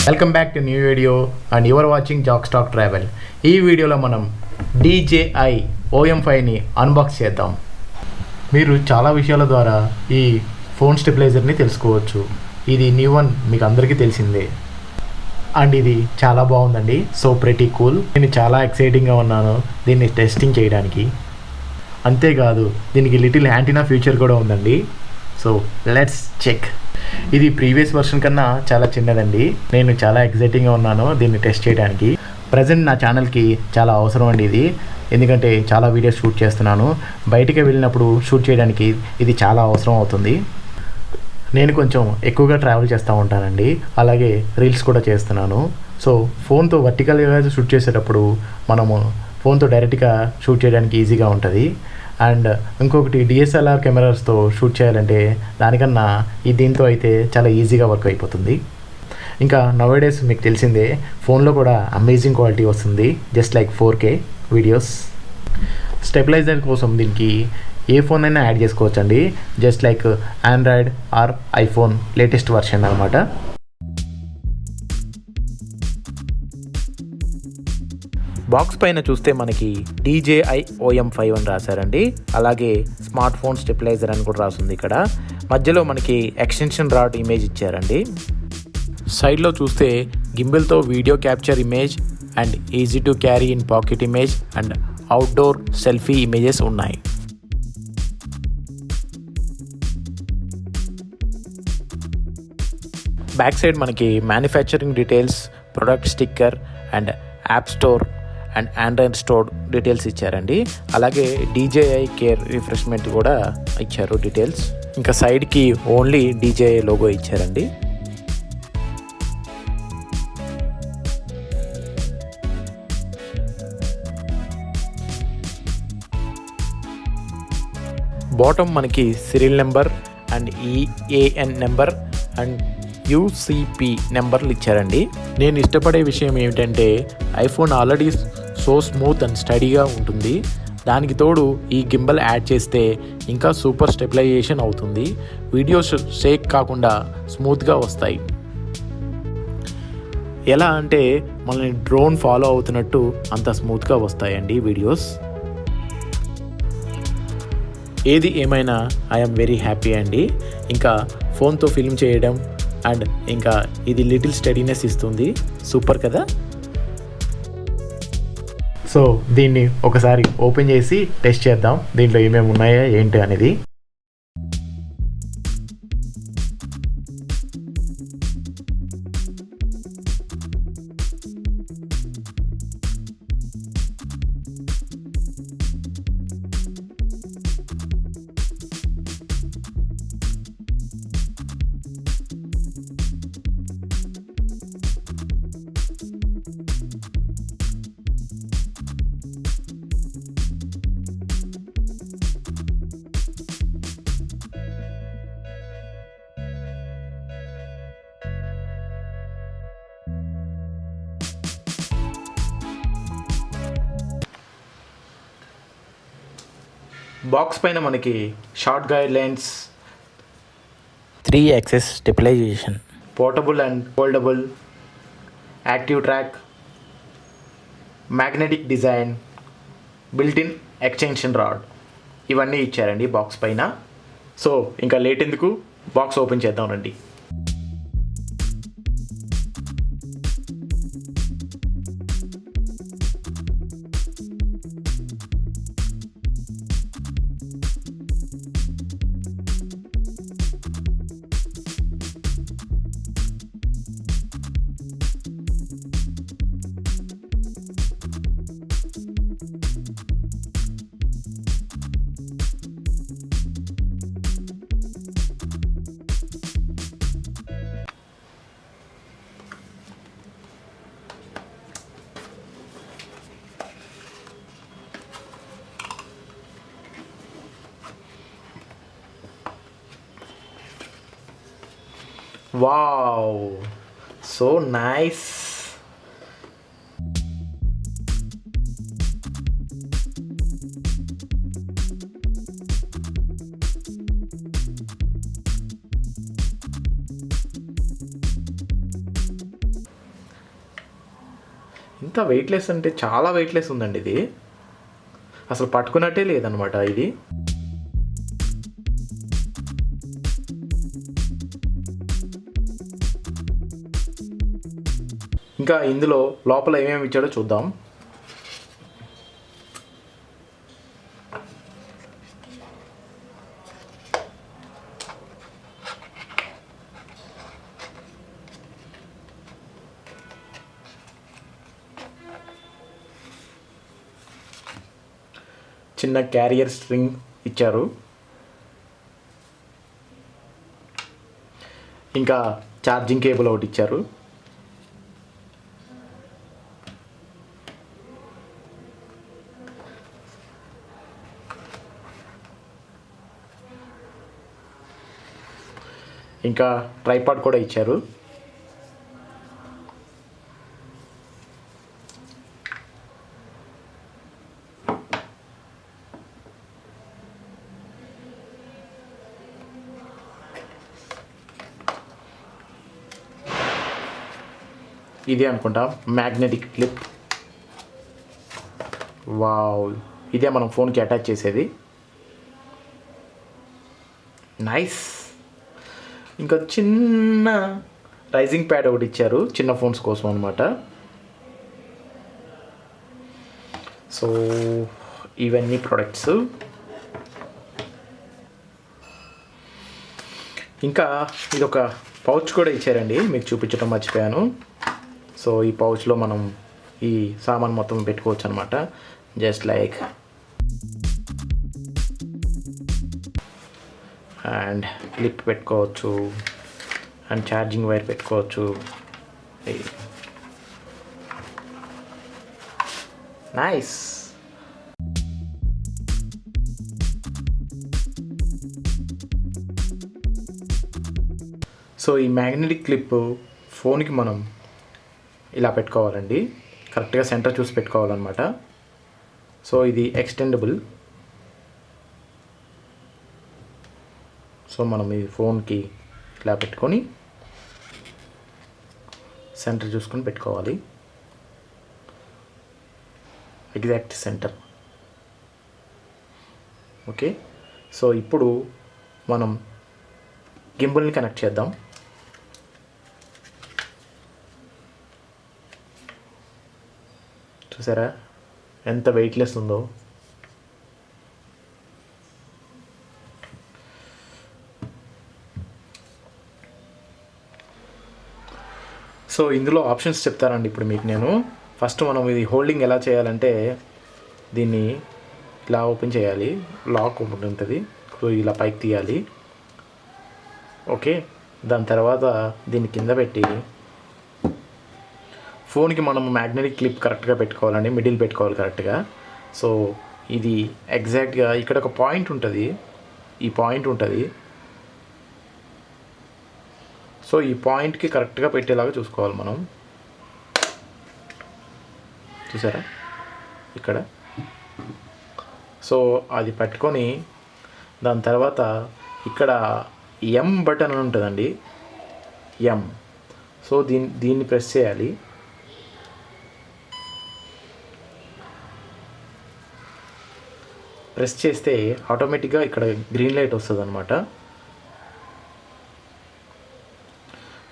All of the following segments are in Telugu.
Welcome back to new video and your watching Jack stock travel. ఈ వీడియోలో మనం DJI OM5ని అన్బాక్స్ చేద్దాం. మీరు చాలా విషయాల ద్వారా ఈ ఫోన్ స్టెబిలైజర్ని తెలుసుకోవచ్చు. ఇది న్యూ వన్, మీకు అందరికీ తెలిసిందే. అండ్ ఇది చాలా బాగుందండి. So pretty cool. నేను చాలా ఎక్సైటింగ్గా ఉన్నాను దీన్ని టెస్టింగ్ చేయడానికి. అంతేకాదు దీనికి లిటిల్ యాంటీనా ఫీచర్ కూడా ఉందండి. So let's check. ఇది ప్రీవియస్ వర్షన్ కన్నా చాలా చిన్నదండి. నేను చాలా ఎక్సైటింగ్గా ఉన్నాను దీన్ని టెస్ట్ చేయడానికి. ప్రజెంట్ నా ఛానల్కి చాలా అవసరం అండి ఇది, ఎందుకంటే చాలా వీడియోస్ షూట్ చేస్తున్నాను. బయటికి వెళ్ళినప్పుడు షూట్ చేయడానికి ఇది చాలా అవసరం అవుతుంది. నేను కొంచెం ఎక్కువగా ట్రావెల్ చేస్తూ ఉంటానండి, అలాగే రీల్స్ కూడా చేస్తున్నాను. సో ఫోన్తో వర్టికల్గా షూట్ చేసేటప్పుడు మనము ఫోన్తో డైరెక్ట్గా షూట్ చేయడానికి ఈజీగా ఉంటుంది. అండ్ ఇంకొకటి DSLR కెమెరాస్తో షూట్ చేయాలంటే దానికన్నా దీంతో అయితే చాలా ఈజీగా వర్క్ అయిపోతుంది. ఇంకా నవేడేస్ మీకు తెలిసిందే, ఫోన్లో కూడా అమేజింగ్ క్వాలిటీ వస్తుంది, just like 4K videos. Stabiliser కోసం దీనికి ఏ ఫోన్ అయినా యాడ్ చేసుకోవచ్చండి, just like Android or iPhone latest version అనమాట. బాక్స్ పైన చూస్తే మనకి DJI OM5 అని రాశారండి, అలాగే స్మార్ట్ ఫోన్ స్టెబిలైజర్ అని కూడా రాస్తుంది. ఇక్కడ మధ్యలో మనకి ఎక్స్టెన్షన్ రాడ్ ఇమేజ్ ఇచ్చారండి. సైడ్లో చూస్తే గింబిల్తో video capture image and easy to carry in pocket image and outdoor selfie images ఉన్నాయి. బ్యాక్ సైడ్ మనకి manufacturing details, product sticker and app store and Android store details ఇచ్చారండి. అలాగే DJI కేర్ రిఫ్రెష్మెంట్ కూడా ఇచ్చారు డీటెయిల్స్. ఇంకా సైడ్కి ఓన్లీ DJI లోగో ఇచ్చారండి. బాటమ్ మనకి serial number and EAN number and UCP నెంబర్లు ఇచ్చారండి. నేను ఇష్టపడే విషయం ఏమిటంటే iPhone already so smooth and స్టడీగా ఉంటుంది, దానికి తోడు ఈ గింబల్ యాడ్ చేస్తే ఇంకా సూపర్ స్టెబిలైజేషన్ అవుతుంది. వీడియోస్ షేక్ కాకుండా స్మూత్గా వస్తాయి. ఎలా అంటే మనల్ని డ్రోన్ ఫాలో అవుతున్నట్టు అంత స్మూత్గా వస్తాయండి వీడియోస్. ఏది ఏమైనా ఐఎమ్ వెరీ హ్యాపీ అండి. ఇంకా ఫోన్తో ఫిల్మ్ చేయడం అండ్ ఇంకా ఇది లిటిల్ స్టడీనెస్ ఇస్తుంది. సూపర్ కదా. సో దీన్ని ఒకసారి ఓపెన్ చేసి టెస్ట్ చేద్దాం, దీంట్లో ఏమేమి ఉన్నాయో ఏంటి అనేది. బాక్స్ పైన మనకి short guide lines, 3 axis stabilisation, portable and foldable, active track, magnetic design, built in extension rod, ఇవన్నీ ఇచ్చారండి బాక్స్ పైన. సో ఇంకా లేట్ ఎందుకు, బాక్స్ ఓపెన్ చేద్దాం రండి. Wow, so nice. ఎంత వెయిట్లెస్ అంటే చాలా వెయిట్లెస్ ఉందండి ఇది. అసలు పట్టుకున్నట్టే లేదనమాట ఇది. ఇంకా ఇందులో లోపల ఏమేమి ఇచ్చాడో చూద్దాం. చిన్న క్యారియర్ స్ట్రింగ్ ఇచ్చారు. ఇంకా ఛార్జింగ్ కేబుల్ ఒకటి ఇచ్చారు. ఇంకా ట్రైపాడ్ కూడా ఇచ్చారు. ఇదే అనుకుంటా మ్యాగ్నెటిక్ క్లిప్. వావ్, ఇదే మనం ఫోన్కి అటాచ్ చేసేది. నైస్. ఇంకా చిన్న రైజింగ్ ప్యాడ్ ఒకటి ఇచ్చారు చిన్న ఫోన్స్ కోసం అనమాట. సో ఇవన్నీ ప్రొడక్ట్స్. ఇంకా ఇది ఒక పౌచ్ కూడా ఇచ్చారండి, మీకు చూపించడం మర్చిపోయాను. సో ఈ పౌచ్లో మనం ఈ సామాన్ మొత్తం పెట్టుకోవచ్చు అనమాట. జస్ట్ లైక్ అండ్ క్లిప్ పెట్టుకోవచ్చు అండ్ ఛార్జింగ్ వైర్ పెట్టుకోవచ్చు. నైస్. సో ఈ మ్యాగ్నెటిక్ క్లిప్ ఫోన్కి మనం ఇలా పెట్టుకోవాలండి, కరెక్ట్గా సెంటర్ చూసి పెట్టుకోవాలన్నమాట. సో ఇది ఎక్స్టెండబుల్. సో మనం ఈ ఫోన్కి ఇలా పెట్టుకొని సెంటర్ చూసుకొని పెట్టుకోవాలి, ఎగ్జాక్ట్ సెంటర్. ఓకే. సో ఇప్పుడు మనం గింబుల్ని కనెక్ట్ చేద్దాం. చూసారా ఎంత వెయిట్లెస్ ఉందో. సో ఇందులో ఆప్షన్స్ చెప్తానండి ఇప్పుడు మీకు నేను. ఫస్ట్ మనం ఇది హోల్డింగ్ ఎలా చేయాలంటే దీన్ని ఇలా ఓపెన్ చేయాలి, లాక్ ఓపెన్ ఉంటుంది. సో ఇలా పైకి తీయాలి. ఓకే. దాని తర్వాత దీన్ని కింద పెట్టి ఫోన్కి మనం మ్యాగ్నెటిక్ క్లిప్ కరెక్ట్గా పెట్టుకోవాలండి, మిడిల్ పెట్టుకోవాలి కరెక్ట్గా. సో ఇది ఎగ్జాక్ట్గా ఇక్కడ ఒక పాయింట్ ఉంటుంది, ఈ పాయింట్ ఉంటుంది. సో ఈ పాయింట్కి కరెక్ట్గా పెట్టేలాగా చూసుకోవాలి మనం. చూసారా ఇక్కడ. సో అది పట్టుకొని దాని తర్వాత ఇక్కడ ఎం బటన్ అని ఉంటుందండి, ఎం. సో దీన్ని ప్రెస్ చేయాలి. ప్రెస్ చేస్తే ఆటోమేటిక్గా ఇక్కడ గ్రీన్ లైట్ వస్తుంది అనమాట.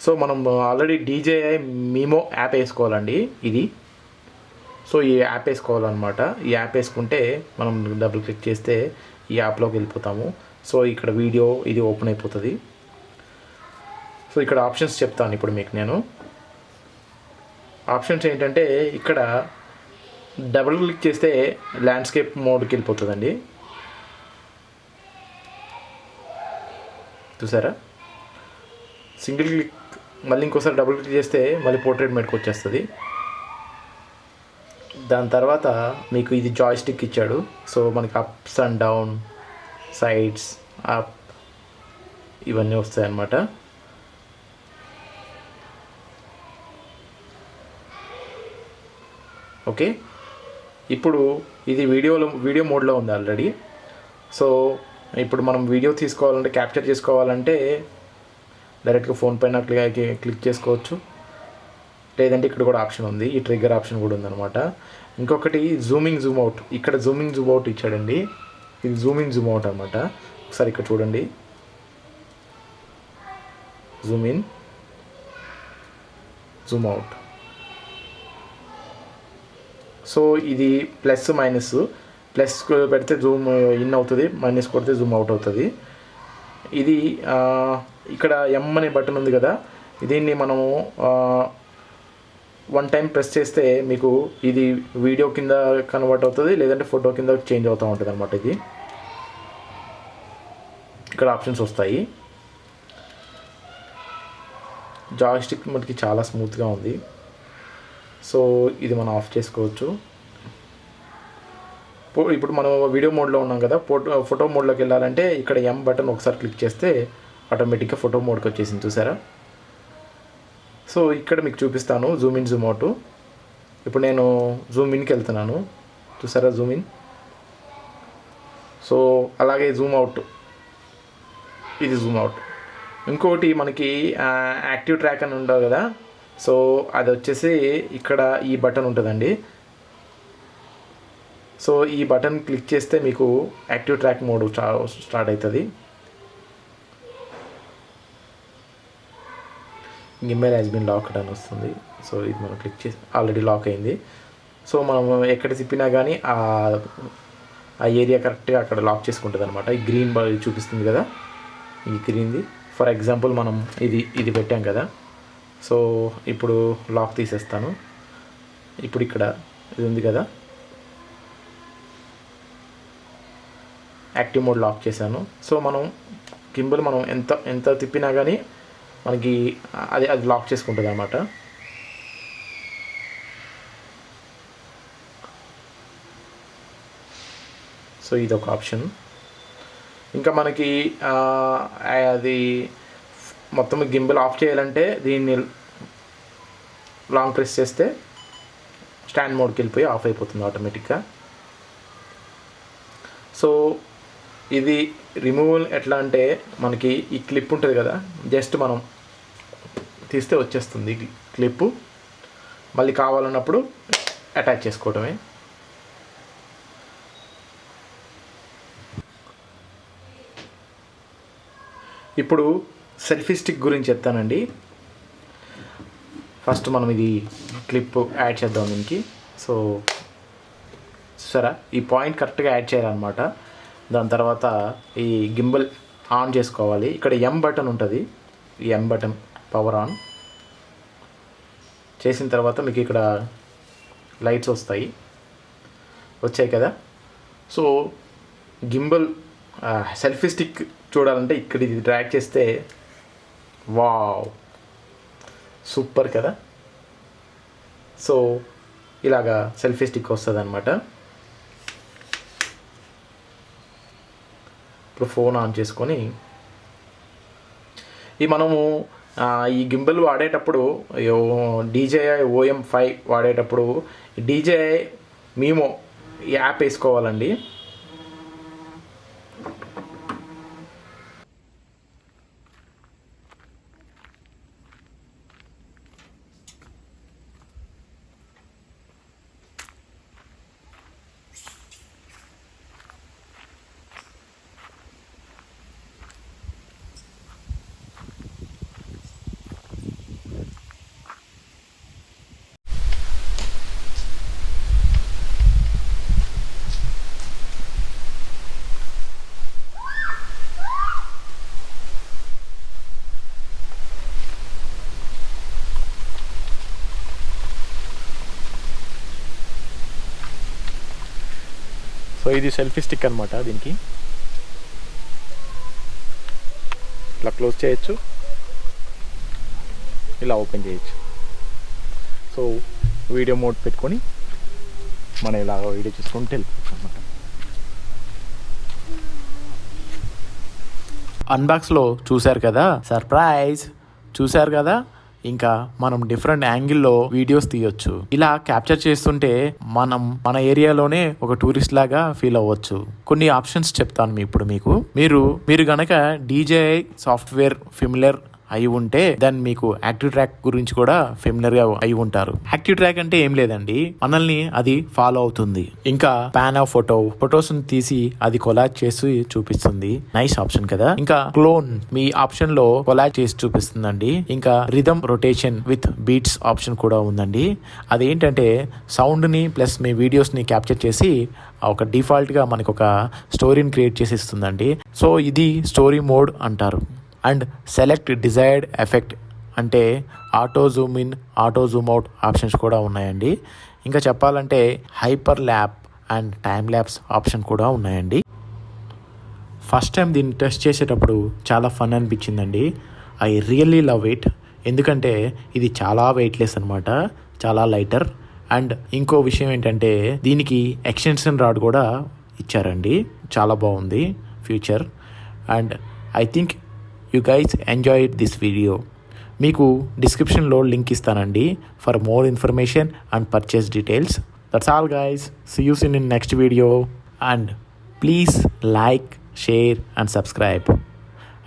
సో మనం ఆల్రెడీ DJI మీమో యాప్ వేసుకోవాలండి ఇది. సో ఈ యాప్ వేసుకోవాలన్నమాట. ఈ యాప్ వేసుకుంటే మనం డబుల్ క్లిక్ చేస్తే ఈ యాప్లోకి వెళ్ళిపోతాము. సో ఇక్కడ వీడియో ఇది ఓపెన్ అయిపోతుంది. సో ఇక్కడ ఆప్షన్స్ చెప్తాను ఇప్పుడు మీకు నేను. ఆప్షన్స్ ఏంటంటే ఇక్కడ డబుల్ క్లిక్ చేస్తే ల్యాండ్స్కేప్ మోడ్కి వెళ్ళిపోతుందండి. చూసారా. సింగిల్ క్లిక్ మళ్ళీ ఇంకోసారి డబుల్ క్లిక్ చేస్తే మళ్ళీ పోర్ట్రేట్ మోడ్కి వచ్చేస్తుంది. దాని తర్వాత మీకు ఇది జాయ్ స్టిక్ ఇచ్చాడు. సో మనకి ups and down, sides, up ఇవన్నీ వస్తాయి అన్నమాట. ఓకే. ఇప్పుడు ఇది వీడియో మోడ్లో ఉంది ఆల్రెడీ. సో ఇప్పుడు మనం వీడియో తీసుకోవాలంటే, క్యాప్చర్ చేసుకోవాలంటే డైరెక్ట్గా ఫోన్ పైన క్లిక్ చేసుకోవచ్చు. లేదంటే ఇక్కడ కూడా ఆప్షన్ ఉంది, ఈ ట్రిగ్గర్ ఆప్షన్ కూడా ఉందన్నమాట. ఇంకొకటి జూమింగ్ జూమ్ అవుట్, ఇక్కడ జూమింగ్ జూమ్ అవుట్ ఇచ్చాడండి. ఇది జూమింగ్ జూమ్ అవుట్ అనమాట. ఒకసారి ఇక్కడ చూడండి, Zoom in Zoom out. So ఇది ప్లస్ మైనస్, ప్లస్ పెడితే జూమ్ ఇన్ అవుతుంది, మైనస్ కొడితే జూమ్ అవుట్ అవుతుంది. ఇది ఇక్కడ ఎం అనే బటన్ ఉంది కదా, దీన్ని మనము 1 టైం ప్రెస్ చేస్తే మీకు ఇది వీడియో కింద కన్వర్ట్ అవుతుంది, లేదంటే ఫోటో కింద చేంజ్ అవుతూ ఉంటుంది అనమాట. ఇది ఇక్కడ ఆప్షన్స్ వస్తాయి. జాయ్స్టిక్ మనకి చాలా స్మూత్గా ఉంది. సో ఇది మనం ఆఫ్ చేసుకోవచ్చు. ఇప్పుడు మనం వీడియో మోడ్లో ఉన్నాం కదా, ఫోటో మోడ్లోకి వెళ్ళాలంటే ఇక్కడ ఎం బటన్ ఒకసారి క్లిక్ చేస్తే ఆటోమేటిక్గా ఫోటో మోడ్కి వచ్చేసింది, చూసారా. సో ఇక్కడ మీకు చూపిస్తాను జూమ్ ఇన్ జూమ్ అవుట్. ఇప్పుడు నేను జూమ్ ఇన్కి వెళ్తున్నాను, చూసారా, జూమ్ ఇన్. సో అలాగే జూమ్ అవుట్, ఇది జూమ్ అవుట్. ఇంకోటి మనకి యాక్టివ్ ట్రాక్ అని ఉండవు కదా, సో అది వచ్చేసి ఇక్కడ ఈ బటన్ ఉంటుందండి. సో ఈ బటన్ క్లిక్ చేస్తే మీకు యాక్టివ్ ట్రాక్ మోడ్ స్టార్ట్ అవుతుంది. గింబల్ హ్యాస్ బీన్ లాక్డ్ అని వస్తుంది. సో ఇది మనం క్లిక్ చేసి ఆల్రెడీ లాక్ అయింది. సో మనం ఎక్కడ తిప్పినా కానీ ఆ ఏరియా కరెక్ట్గా అక్కడ లాక్ చేసుకుంటుంది అనమాట. ఈ గ్రీన్ చూపిస్తుంది కదా, ఈ గ్రీన్ది. ఫర్ ఎగ్జాంపుల్ మనం ఇది పెట్టాం కదా, సో ఇప్పుడు లాక్ తీసేస్తాను. ఇప్పుడు ఇక్కడ ఇది ఉంది కదా, యాక్టివ్ మోడ్ లాక్ చేశాను. సో మనం గింబల్ మనం ఎంత తిప్పినా కానీ మనకి అది లాక్ చేసుకుంటుంది అన్నమాట. సో ఇది ఒక ఆప్షన్. ఇంకా మనకి అది మొత్తం గింబల్ ఆఫ్ చేయాలంటే దీన్ని లాంగ్ ప్రెస్ చేస్తే స్టాండ్ మోడ్కి వెళ్ళిపోయి ఆఫ్ అయిపోతుంది ఆటోమేటిక్గా. సో ఇది రిమూవల్ ఎట్లా అంటే మనకి ఈ క్లిప్ ఉంటుంది కదా, జస్ట్ మనం తీస్తే వచ్చేస్తుంది క్లిప్పు. మళ్ళీ కావాలన్నప్పుడు అటాచ్ చేసుకోవడమే. ఇప్పుడు సెల్ఫీ స్టిక్ గురించి చెప్తానండి. ఫస్ట్ మనం ఇది క్లిప్ యాడ్ చేద్దాం దీనికి. సో సరే, ఈ పాయింట్ కరెక్ట్గా యాడ్ చేయాలన్నమాట. దాని తర్వాత ఈ గింబల్ ఆన్ చేసుకోవాలి. ఇక్కడ ఎం బటన్ ఉంటుంది, ఈ ఎం బటన్ పవర్ ఆన్ చేసిన తర్వాత మీకు ఇక్కడ లైట్స్ వచ్చాయి కదా. సో గింబల్ సెల్ఫీ స్టిక్ చూడాలంటే ఇక్కడ ఇది డ్రాగ్ చేస్తే వావ్, సూపర్ కదా. సో ఇలాగా సెల్ఫీ స్టిక్ వస్తుంది అనమాట. ఇప్పుడు ఫోన్ ఆన్ చేసుకొని మనము ఈ గింబల్ వాడేటప్పుడు DJI OM5 వాడేటప్పుడు DJI మీమో యాప్ వేసుకోవాలండి. సో ఇది సెల్ఫీ స్టిక్ అనమాట. దీనికి ఇలా క్లోజ్ చేయొచ్చు, ఇలా ఓపెన్ చేయొచ్చు. సో వీడియో మోడ్ పెట్టుకొని మనం ఇలా వీడియో చూసుకుంటూ వెళ్ళిపోవచ్చు అనమాట. అన్బాక్స్లో చూశారు కదా, సర్ప్రైజ్ చూశారు కదా. ఇంకా మనం డిఫరెంట్ యాంగిల్లో వీడియోస్ తీయొచ్చు. ఇలా క్యాప్చర్ చేస్తుంటే మనం మన ఏరియాలోనే ఒక టూరిస్ట్ లాగా ఫీల్ అవ్వచ్చు. కొన్ని ఆప్షన్స్ చెప్తాను ఇప్పుడు మీకు. మీరు గనక DJI సాఫ్ట్వేర్ ఫిమిలియర్ అయి ఉంటే దెన్ మీకు యాక్టివ్ ట్రాక్ గురించి కూడా ఫెమిలియర్ గా అయి ఉంటారు. యాక్టివ్ ట్రాక్ అంటే ఏం లేదండి, మనల్ని అది ఫాలో అవుతుంది. ఇంకా పాన్ ఆఫ్ ఫొటోస్ తీసి అది కొలాజ్ చేసి చూపిస్తుంది. నైస్ ఆప్షన్ కదా. ఇంకా క్లోన్ మీ ఆప్షన్ లో కొలాజ్ చేసి చూపిస్తుందండి. ఇంకా rhythm rotation with beats option కూడా ఉందండి. అదేంటంటే సౌండ్ ని ప్లస్ మీ వీడియోస్ ని క్యాప్చర్ చేసి ఒక డిఫాల్ట్ గా మనకు ఒక స్టోరీని క్రియేట్ చేసి ఇస్తుందండి. సో ఇది స్టోరీ మోడ్ అంటారు. అండ్ సెలెక్ట్ డిజైర్డ్ ఎఫెక్ట్ అంటే auto zoom in, auto zoom out options కూడా ఉన్నాయండి. ఇంకా చెప్పాలంటే hyper lap and time lapse option కూడా ఉన్నాయండి. ఫస్ట్ టైం దీన్ని టెస్ట్ చేసేటప్పుడు చాలా ఫన్ అనిపించిందండి. I really love it. ఎందుకంటే ఇది చాలా వెయిట్లెస్ అనమాట, చాలా లైటర్. అండ్ ఇంకో విషయం ఏంటంటే దీనికి ఎక్స్టెన్షన్ రాడ్ కూడా ఇచ్చారండి. చాలా బాగుంది future. And I think you guys enjoy this video. మీకు డిస్క్రిప్షన్లో లింక్ ఇస్తానండి for more information and purchase details. That's all guys. See you soon in next video. And please like, share and subscribe,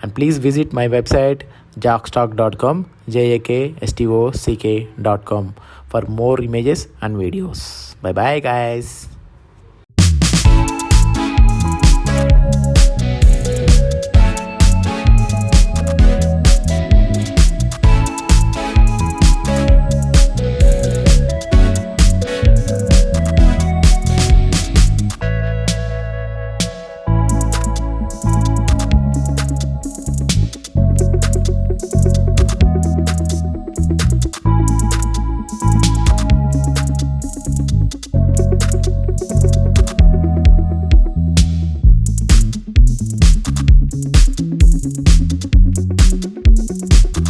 and please visit my website jakstock.com, jakstock.com for more images and videos. Bye bye guys.